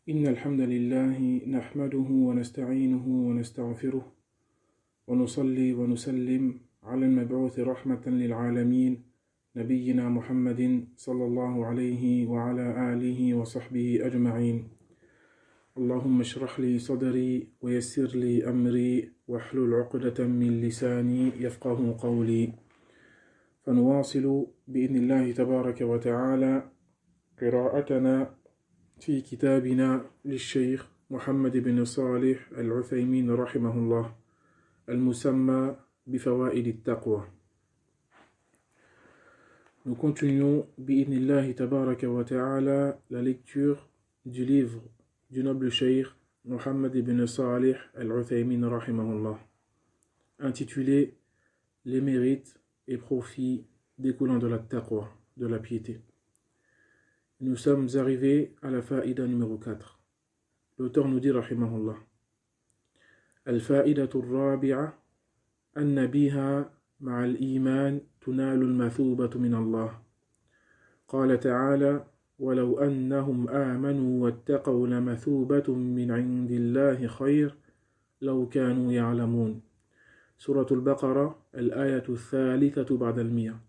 إن الحمد لله نحمده ونستعينه ونستغفره ونصلي ونسلم على المبعوث رحمة للعالمين نبينا محمد صلى الله عليه وعلى آله وصحبه أجمعين. اللهم اشرح لي صدري ويسر لي أمري واحلل عقدة من لساني يفقه قولي. فنواصل بإذن الله تبارك وتعالى قراءتنا في كتابنا للشيخ محمد بن صالح العثيمين رحمه الله المسمى بفوائد التقوى. Nous continuons bi'idnillahi tabaraka wa ta'ala la lecture du livre du noble cheikh Muhammad ibn Salih al-Uthaymin rahimahullah, intitulé Les mérites et profits découlant de la taqwa, de la piété. Nous sommes arrivés à la faïda numéro 4. L'auteur nous dit rahimahullah: Al-fa'idatu ar-rabi'a anna biha ma'a al-iman tunalu al-mathubatu min Allah. Qala ta'ala: ولو أنهم آمنوا واتقوا لمثوبة من عند الله خير لو كانوا يعلمون. سورة البقرة الآية الثالثة بعد المئة.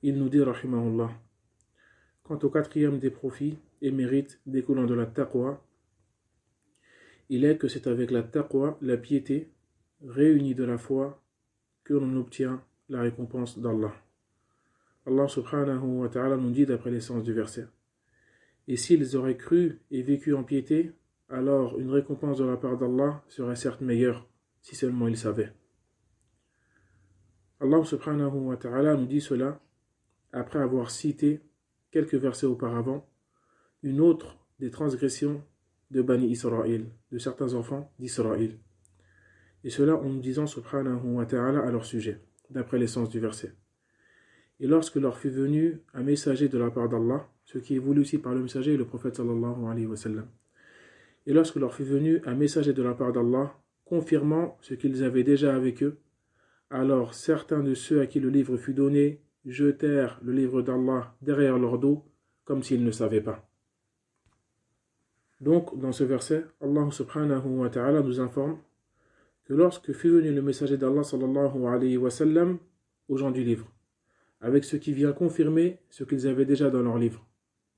Il nous dit rahimahullah: quant au quatrième des profits et mérites découlant de la taqwa, il est que c'est avec la taqwa, la piété, réunie de la foi, que l'on obtient la récompense d'Allah. Allah subhanahu wa ta'ala nous dit d'après l'essence du verset: et s'ils auraient cru et vécu en piété, alors une récompense de la part d'Allah serait certes meilleure, si seulement ils savaient. Allah subhanahu wa ta'ala nous dit cela après avoir cité quelques versets auparavant une autre des transgressions de Bani Israël, de certains enfants d'Israël. Et cela en nous disant subhanahu wa ta'ala à leur sujet, d'après l'essence du verset: et lorsque leur fut venu un messager de la part d'Allah, ce qui est voulu aussi par le messager et le prophète sallallahu alayhi wa sallam, et lorsque leur fut venu un messager de la part d'Allah, confirmant ce qu'ils avaient déjà avec eux, alors certains de ceux à qui le livre fut donné jetèrent le livre d'Allah derrière leur dos, comme s'ils ne savaient pas. Donc, dans ce verset, Allah subhanahu wa ta'ala nous informe que lorsque fut venu le messager d'Allah sallallahu alayhi wa sallam aux gens du livre, avec ce qui vient confirmer ce qu'ils avaient déjà dans leur livre,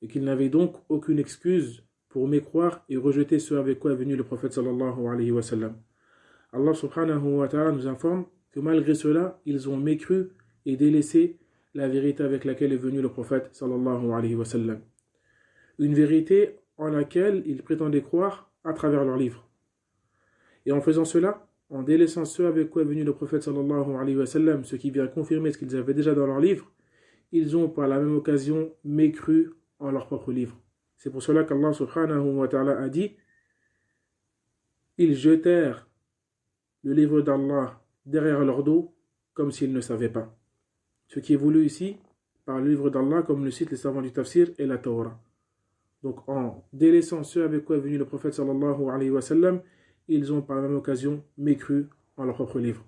et qu'ils n'avaient donc aucune excuse pour mécroire et rejeter ce avec quoi est venu le prophète sallallahu alayhi wa sallam, Allah subhanahu wa ta'ala nous informe que malgré cela, ils ont mécru et délaissé la vérité avec laquelle est venu le prophète sallallahu alayhi wa sallam. Une vérité en laquelle ils prétendaient croire à travers leur livre. Et en faisant cela, en délaissant ce avec quoi est venu le prophète sallallahu alayhi wa sallam, ce qui vient confirmer ce qu'ils avaient déjà dans leur livre, ils ont par la même occasion mécru en leur propre livre. C'est pour cela qu'Allah subhanahu wa ta'ala a dit: ils jetèrent le livre d'Allah derrière leur dos comme s'ils ne savaient pas. Ce qui est voulu ici par le livre d'Allah, comme le citent les savants du tafsir, est la Torah. Donc en délaissant ce avec quoi est venu le prophète sallallahu alayhi wa sallam, ils ont par la même occasion mécru en leur propre livre.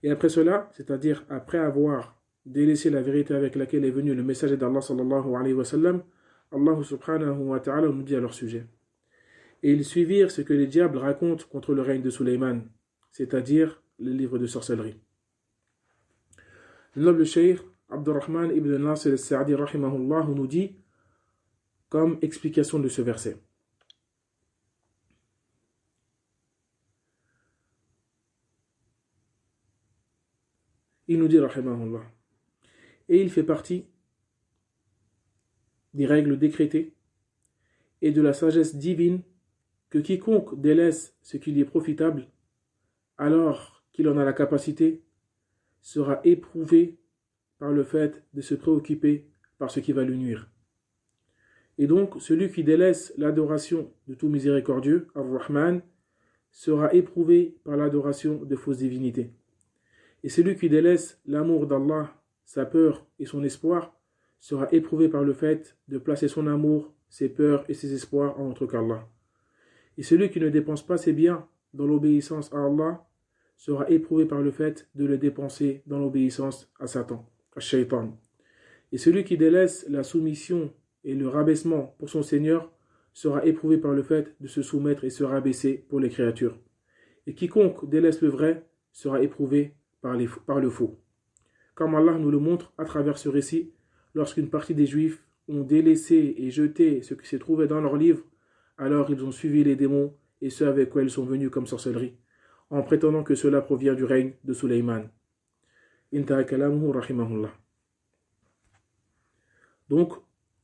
Et après cela, c'est-à-dire après avoir délaissé la vérité avec laquelle est venu le messager d'Allah sallallahu alayhi wa sallam, Allah subhanahu wa ta'ala nous dit à leur sujet: et ils suivirent ce que les diables racontent contre le règne de Sulayman, c'est-à-dire le livre de sorcellerie. Le noble cheikh Abdurrahman ibn Nasir al-Sa'di rahimahullah nous dit comme explication de ce verset: il nous dit rahimahullah, et il fait partie des règles décrétées et de la sagesse divine que quiconque délaisse ce qui lui est profitable alors qu'il en a la capacité sera éprouvé par le fait de se préoccuper par ce qui va lui nuire. Et donc celui qui délaisse l'adoration de tout miséricordieux, Ar-Rahman, sera éprouvé par l'adoration de fausses divinités. Et celui qui délaisse l'amour d'Allah, sa peur et son espoir, sera éprouvé par le fait de placer son amour, ses peurs et ses espoirs en autre qu'Allah. Et celui qui ne dépense pas ses biens dans l'obéissance à Allah sera éprouvé par le fait de le dépenser dans l'obéissance à Satan, à Shaitan. Et celui qui délaisse la soumission et le rabaissement pour son Seigneur sera éprouvé par le fait de se soumettre et se rabaisser pour les créatures. Et quiconque délaisse le vrai sera éprouvé par le faux. Comme Allah nous le montre à travers ce récit, lorsqu'une partie des Juifs ont délaissé et jeté ce qui se trouvait dans leurs livres, alors ils ont suivi les démons et ceux avec quoi ils sont venus comme sorcellerie, en prétendant que cela provient du règne de Sulayman. Intaha kalamuhu rahimahullah. Donc,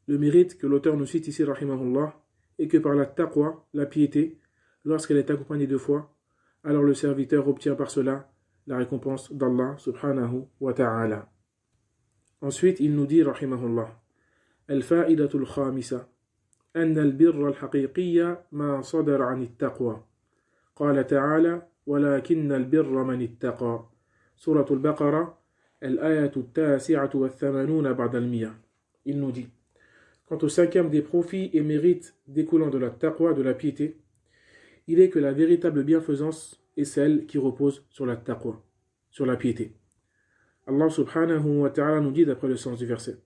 le mérite que l'auteur nous cite ici, rahimahullah, est que par la taqwa, la piété, lorsqu'elle est accompagnée de foi, alors le serviteur obtient par cela la récompense d'Allah subhanahu wa ta'ala. Ensuite, il nous dit, rahimahullah, الفائدة الخامسة أن البر الحقيقي ما صدر عن التقوى قال تعالى ولكن البر من اتقى سورة البقرة الآية 89 بعد المئة. Il nous dit, quant au cinquième des profits et mérites découlant de la taqwa, de la piété, il est que la véritable bienfaisance est celle qui repose sur la taqwa, sur la piété. Allah subhanahu wa ta'ala nous dit d'après le sens du verset,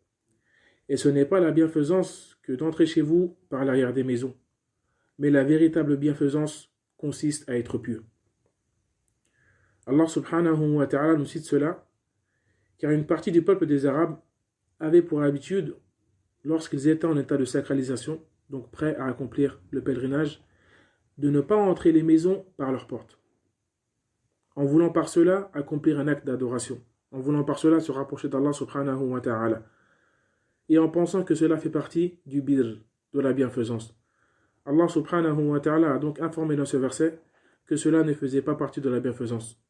et ce n'est pas la bienfaisance que d'entrer chez vous par l'arrière des maisons, mais la véritable bienfaisance consiste à être pieux. Allah subhanahu wa ta'ala nous cite cela, car une partie du peuple des Arabes avait pour habitude, lorsqu'ils étaient en état de sacralisation, donc prêts à accomplir le pèlerinage, de ne pas entrer les maisons par leurs portes, en voulant par cela accomplir un acte d'adoration, en voulant par cela se rapprocher d'Allah subhanahu wa ta'ala, et en pensant que cela fait partie du birr, de la bienfaisance. Allah subhanahu wa ta'ala a donc informé dans ce verset que cela ne faisait pas partie de la bienfaisance.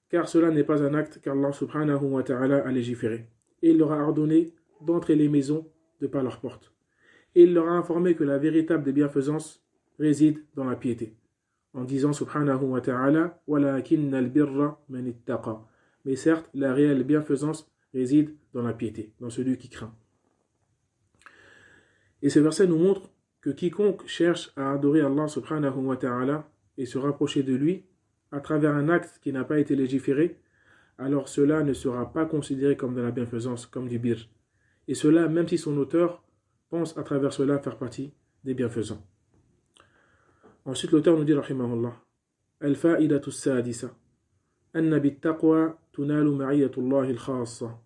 Car cela n'est pas un acte qu'Allah subhanahu wa ta'ala a légiféré. Et il leur a ordonné d'entrer les maisons de par leurs portes. Et il leur a informé que la véritable des bienfaisances réside dans la piété. En disant subhanahu wa ta'ala وَلَكِنَّ الْبِرَّ مَنِ اتَّقَى. Mais certes, la réelle bienfaisance réside dans la piété, dans celui qui craint. Et ce verset nous montre que quiconque cherche à adorer Allah subhanahu wa ta'ala et se rapprocher de lui à travers un acte qui n'a pas été légiféré, alors cela ne sera pas considéré comme de la bienfaisance, comme du birr. Et cela, même si son auteur pense à travers cela faire partie des bienfaisants. Ensuite, l'auteur nous dit, rahimahullah, Al-fa'idatu as-sadisa, anna bit-taqwa tunalu ma'iyatullahi al-khassa.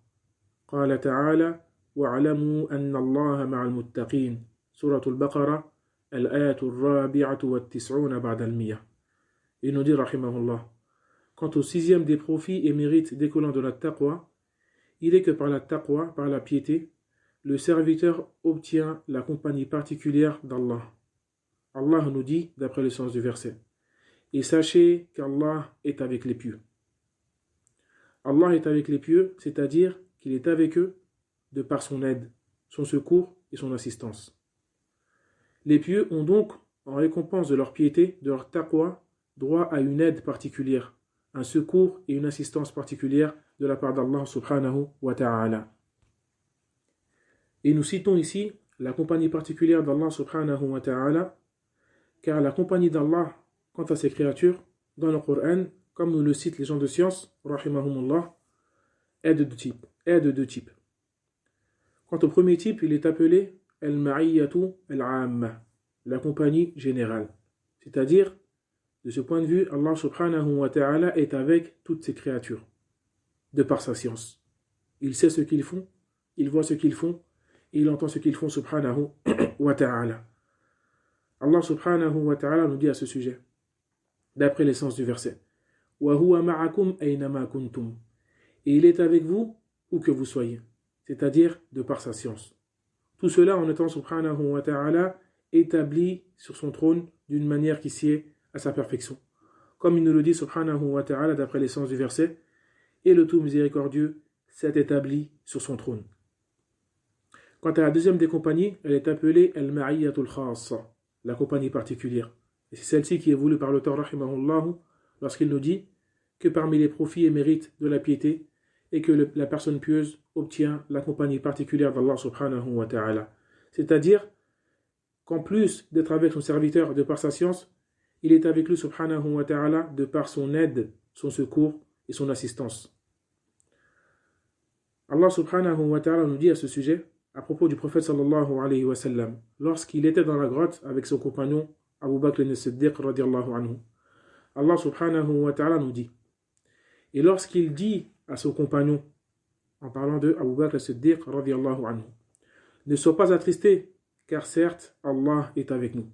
Qala ta'ala, wa'alamu anna Allaha ma'al muttaqin. Surah al-Baqarah, al-ayatu ar-rabi'atu wat-tis'una ba'da al-mi'ah. Il nous dit, rahimahullah, quant au sixième des profits et mérites découlant de la taqwa, il est que par la taqwa, par la piété, le serviteur obtient la compagnie particulière d'Allah. Allah nous dit, d'après le sens du verset, et sachez qu'Allah est avec les pieux. Allah est avec les pieux, c'est-à-dire qu'il est avec eux de par son aide, son secours et son assistance. Les pieux ont donc, en récompense de leur piété, de leur taqwa, droit à une aide particulière, un secours et une assistance particulière de la part d'Allah subhanahu wa ta'ala. Et nous citons ici la compagnie particulière d'Allah subhanahu wa ta'ala, car la compagnie d'Allah quant à ses créatures, dans le Coran, comme nous le citent les gens de science, rahimahumullah, est de deux types. Quant au premier type, il est appelé al-ma'iyyatu al-'amma, la compagnie générale. C'est-à-dire, de ce point de vue, Allah subhanahu wa ta'ala est avec toutes ses créatures, de par sa science. Il sait ce qu'ils font, il voit ce qu'ils font, et il entend ce qu'ils font subhanahu wa ta'ala. Allah subhanahu wa ta'ala nous dit à ce sujet, d'après l'essence du verset, wa huwa ma'akum aynama kuntum. Et il est avec vous où que vous soyez, c'est-à-dire de par sa science. Tout cela en étant subhanahu wa ta'ala établi sur son trône d'une manière qui sied à sa perfection. Comme il nous le dit subhanahu wa ta'ala d'après l'essence du verset, et le tout miséricordieux s'est établi sur son trône. Quant à la deuxième des compagnies, elle est appelée al-ma'iyyatul khassa, la compagnie particulière. Et c'est celle-ci qui est voulue par l'auteur rahimahullah lorsqu'il nous dit que parmi les profits et mérites de la piété et que la personne pieuse obtient la compagnie particulière d'Allah subhanahu wa ta'ala. C'est-à-dire qu'en plus d'être avec son serviteur de par sa science, il est avec lui subhanahu wa ta'ala de par son aide, son secours et son assistance. Allah subhanahu wa ta'ala nous dit à ce sujet, à propos du prophète sallallahu alayhi wa sallam, lorsqu'il était dans la grotte avec son compagnon Abu Bakr as-Siddiq radiallahu anhu. Allah subhanahu wa ta'ala nous dit, et lorsqu'il dit à son compagnon, en parlant de Abu Bakr as-Siddiq radiallahu anhu, ne sois pas attristé, car certes, Allah est avec nous.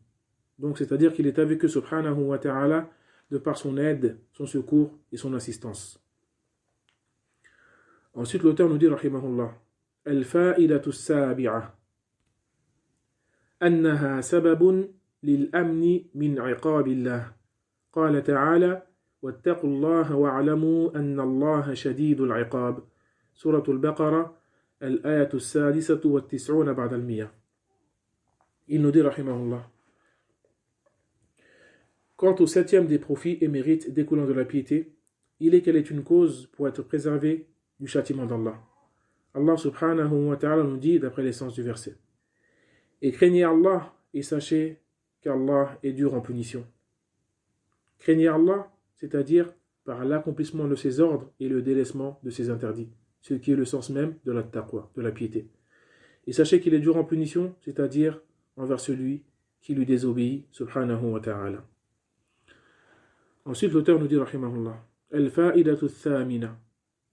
Donc, c'est-à-dire qu'il est avec eux subhanahu wa ta'ala de par son aide, son secours et son assistance. Ensuite, l'auteur nous dit, rahimahullah, Al-fa'idatu as-sabi'a annaha sababun lil-amni min 'iqabillah. Qala ta'ala, wattaqu Allah wa'lamu anna Allah shadidul 'iqab. Surah al-Baqarah, al-ayatu as-sadisatu wa at-tis'una ba'da al-mi'a. Il nous dit, rahimahullah, quant au septième des profits et mérites découlant de la piété, il est qu'elle est une cause pour être préservé du châtiment d'Allah. Allah subhanahu wa ta'ala nous dit d'après l'essence du verset. Et craignez Allah et sachez qu'Allah est dur en punition. Craignez Allah, c'est-à-dire par l'accomplissement de ses ordres et le délaissement de ses interdits, ce qui est le sens même de la taqwa, de la piété. Et sachez qu'il est dur en punition, c'est-à-dire envers celui qui lui désobéit, subhanahu wa ta'ala. Ensuite, l'auteur nous dit, rahimahullah, Al-fa'idatu ath-thamina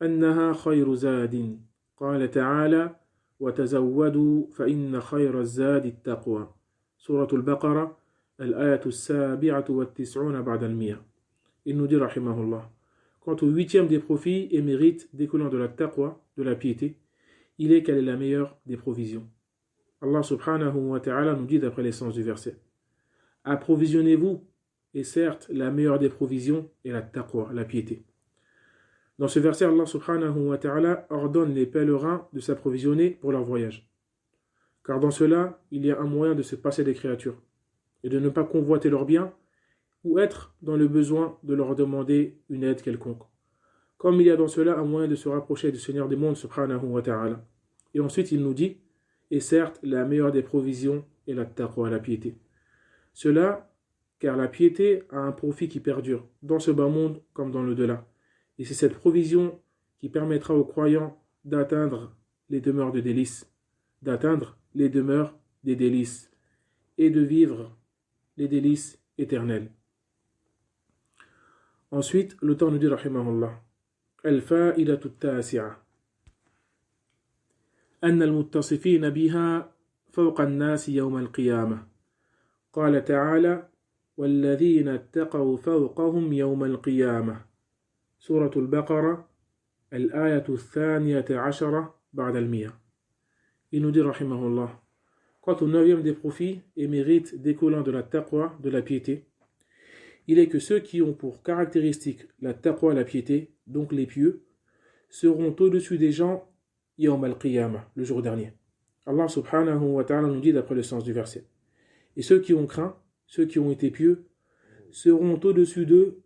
annaha khayru zadin. Qala ta'ala, wa tazawwadu fa inna khayra az-zadi at-taqwa. Surah al-Baqarah, al-ayatu as-sabi'atu wa at-tis'una ba'da al-mi'a. Il nous dit, rahimahullah, quant au huitième des profits et mérites découlant de la taqwa, de la piété, il est qu'elle est la meilleure des provisions. Allah subhanahu wa ta'ala nous dit d'après l'essence du verset, approvisionnez-vous. Et certes, la meilleure des provisions est la taqwa, la piété. Dans ce verset, Allah subhanahu wa ta'ala ordonne les pèlerins de s'approvisionner pour leur voyage. Car dans cela, il y a un moyen de se passer des créatures et de ne pas convoiter leurs biens ou être dans le besoin de leur demander une aide quelconque. Comme il y a dans cela un moyen de se rapprocher du Seigneur des mondes subhanahu wa ta'ala. Et ensuite, il nous dit, et certes, la meilleure des provisions est la taqwa, la piété. Cela car la piété a un profit qui perdure, dans ce bas monde comme dans l'au-delà. Et c'est cette provision qui permettra aux croyants d'atteindre les demeures de délices, d'atteindre les demeures des délices, et de vivre les délices éternelles. Ensuite, l'auteur nous dit, rahimahullah, Al-fa'idatu at-tasi'a anna al-muttasifina biha fawqa an-nasi yawm al-qiyamah. Qala ta'ala, والذين اتقوا فوقهم يوم القيامة. سورة البقرة الآية الثانية عشرة بعد المئة. Il nous dit, rahimahullah, quant au neuvième des profits et mérites découlant de la taqwa, de la piété, il est que ceux qui ont pour caractéristique la taqwa, la piété, donc les pieux, seront au-dessus des gens yawm al-qiyamah, le jour dernier. Allah subhanahu wa ta'ala nous dit d'après le sens du verset. Et ceux qui ont craint, ceux qui ont été pieux, seront au-dessus d'eux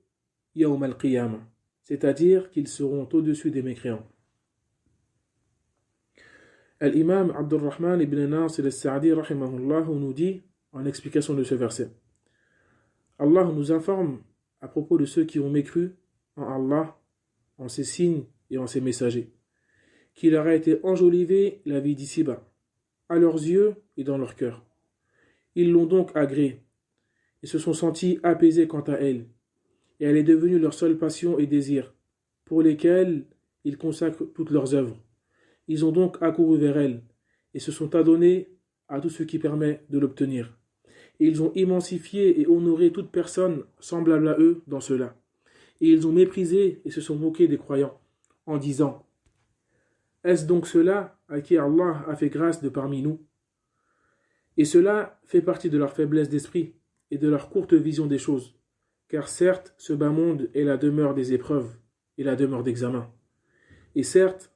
yawm al-qiyamah, c'est-à-dire qu'ils seront au-dessus des mécréants. Al-Imam Abdurrahman ibn Nasir al-Sa'di rahimahullah nous dit en explication de ce verset, Allah nous informe à propos de ceux qui ont mécru en Allah, en ses signes et en ses messagers, qu'il leur a été enjolivé la vie d'ici-bas, à leurs yeux et dans leur cœur. Ils l'ont donc agréé et se sont sentis apaisés quant à elle, et elle est devenue leur seule passion et désir, pour lesquels ils consacrent toutes leurs œuvres. Ils ont donc accouru vers elle, et se sont adonnés à tout ce qui permet de l'obtenir. Et ils ont immensifié et honoré toute personne semblable à eux dans cela. Et ils ont méprisé et se sont moqués des croyants, en disant, est-ce donc cela à qui Allah a fait grâce de parmi nous? Et cela fait partie de leur faiblesse d'esprit, et de leur courte vision des choses, car certes, ce bas monde est la demeure des épreuves et la demeure d'examen. Et certes,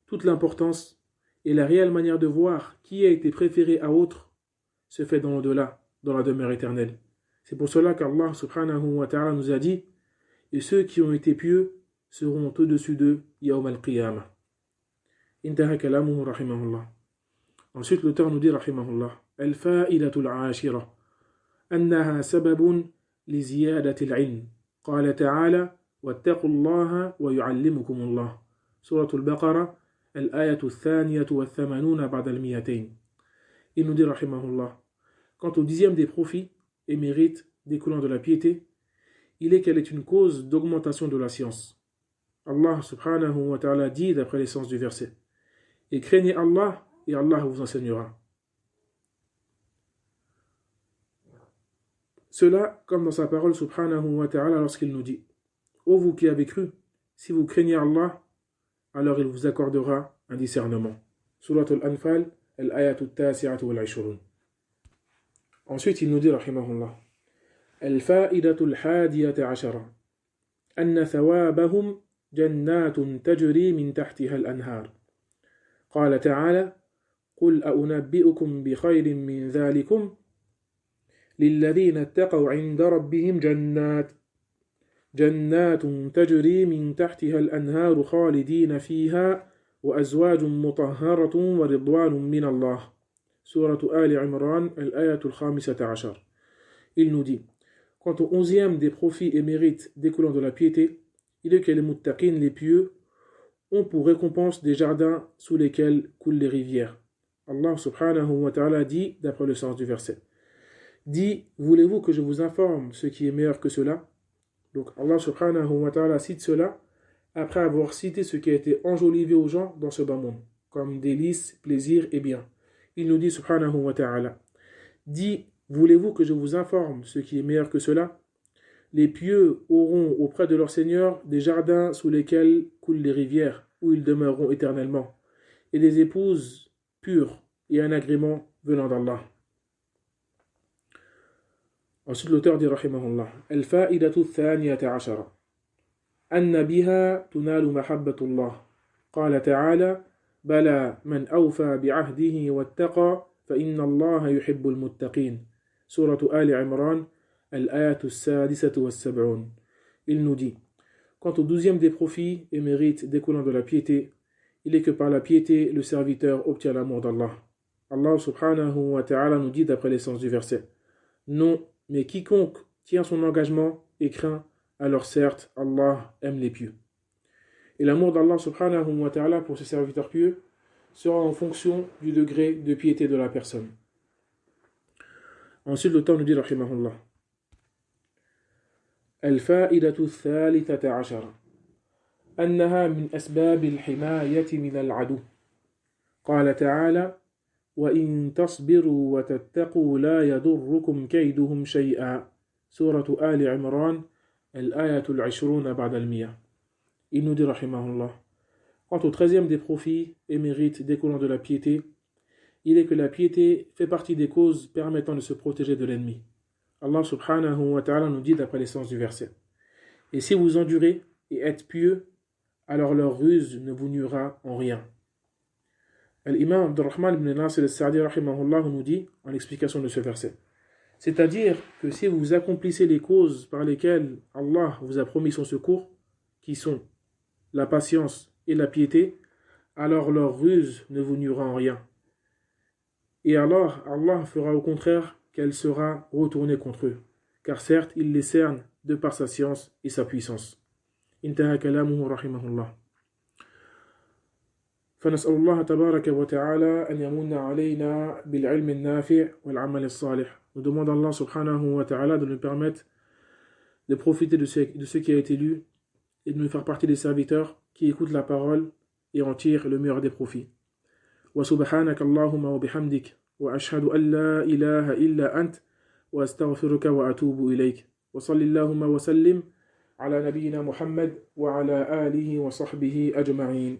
toute l'importance et la réelle manière de voir qui a été préféré à autre se fait dans l'au-delà, dans la demeure éternelle. C'est pour cela qu'Allah subhanahu wa ta'ala nous a dit, et ceux qui ont été pieux seront au-dessus d'eux yawm al-qiyamah. Intaha kalamuhu rahimahullah. Ensuite, l'auteur nous dit, rahimahullah, Al-fa'idatu al-ashira, annaha sababun li ziyadati al-ilm. Qala ta'ala, wattaqu Allaha wa yu'allimukum Allah. Surah al-Baqarah, Al-ayatu thaniyatu wa thamanuna ba'da al-miyatain. Il nous dit, rahimahullah, quant au 10e des profits et mérites découlant de la piété, il est qu'elle est une cause d'augmentation de la science. Allah subhanahu wa ta'ala dit d'après l'essence du verset, et craignez Allah et Allah vous enseignera. Cela comme dans sa parole subhanahu wa ta'ala lorsqu'il nous dit, ô vous qui avez cru, si vous craignez Allah, alors il vous accordera un discernement. Surat al-Anfal, al-ayatu at-tasi'atu wal-'ishrun. Ensuite il nous dit rahimahullah, al-fa'idatu al-hadiyata 'ashara, anna thawabahum جنات تجري من تحتها الأنهار قال تعالى قل أنبئكم بخير من ذلكم للذين اتقوا عند ربهم جنات تجري من تحتها الأنهار خالدين فيها وأزواج مطهرة ورضوان من الله سورة آل عمران الآية الخامسة عشر. Il nous dit, quant au 11e des profits et mérites découlant de la piété, il est que les muttaqin, les pieux, ont pour récompense des jardins sous lesquels coulent les rivières. Allah subhanahu wa ta'ala dit, d'après le sens du verset, dit, voulez-vous que je vous informe ce qui est meilleur que cela? Donc Allah subhanahu wa ta'ala cite cela après avoir cité ce qui a été enjolivé aux gens dans ce bas monde, comme délices, plaisirs et biens. Il nous dit subhanahu wa ta'ala, dit, voulez-vous que je vous informe ce qui est meilleur que cela? Les pieux auront auprès de leur Seigneur des jardins sous lesquels coulent les rivières, où ils demeureront éternellement, et des épouses pures et un agrément venant d'Allah. Ensuite l'auteur dit rahimahullah, al-fa'idatu thaniyata 'ashara, anna biha tunalu mahabbatullah. Qala ta'ala, bala man awfa bi'ahdihi wattaqa, fa inna Allah yuhibbul muttaqin. Suratu Ali Imran, Al-ayatu as-sadisatu was-sab'un. Il nous dit, quant au 12e des profits et mérites découlant de la piété, il est que par la piété, le serviteur obtient l'amour d'Allah. Allah subhanahu wa ta'ala nous dit d'après l'essence du verset, non, mais quiconque tient son engagement et craint, alors certes, Allah aime les pieux. Et l'amour d'Allah subhanahu wa ta'ala pour ses serviteurs pieux sera en fonction du degré de piété de la personne. Ensuite, l'auteur nous dit, rahimahullah, الفائدة الثالثة عشرة أنها من أسباب الحماية من العدو قال تعالى وإن تصبروا وتتقوا لا يضركم كيدهم شيئا سورة آل عمران الآية العشرون بعد المئة. Il nous dit rahimahullah, quant au 13e des profits et mérites découlant de la piété, il est que la piété fait partie des causes permettant de se protéger de l'ennemi. Allah subhanahu wa ta'ala nous dit d'après l'essence du verset, et si vous endurez et êtes pieux, alors leur ruse ne vous nuira en rien. L'imam Abdurrahman ibn Nasir al-Sa'di rahimahullah nous dit en explication de ce verset, c'est-à-dire que si vous accomplissez les causes par lesquelles Allah vous a promis son secours, qui sont la patience et la piété, alors leur ruse ne vous nuira en rien. Et alors Allah fera au contraire qu'elle sera retournée contre eux, car certes il les cerne de par sa science et sa puissance. Intaha kalamuhu rahimahullah. فنسأل الله تبارك وتعالى أن يمن علينا بالعلم النافع والعمل الصالح. Nous demandons à Allah subhanahu wa ta'ala de nous permettre de profiter de ce qui a été lu et de nous faire partie des serviteurs qui écoutent la parole et en tirent le meilleur des profits. Wa subhanaka Allahumma wa bihamdik wa ashhadu an la ilaha illa ant wa astaghfiruka wa atubu ilayk. Wa sallallahu wa sallim ala nabiyyina Muhammad wa ala alihi wa sahbihi ajma'in.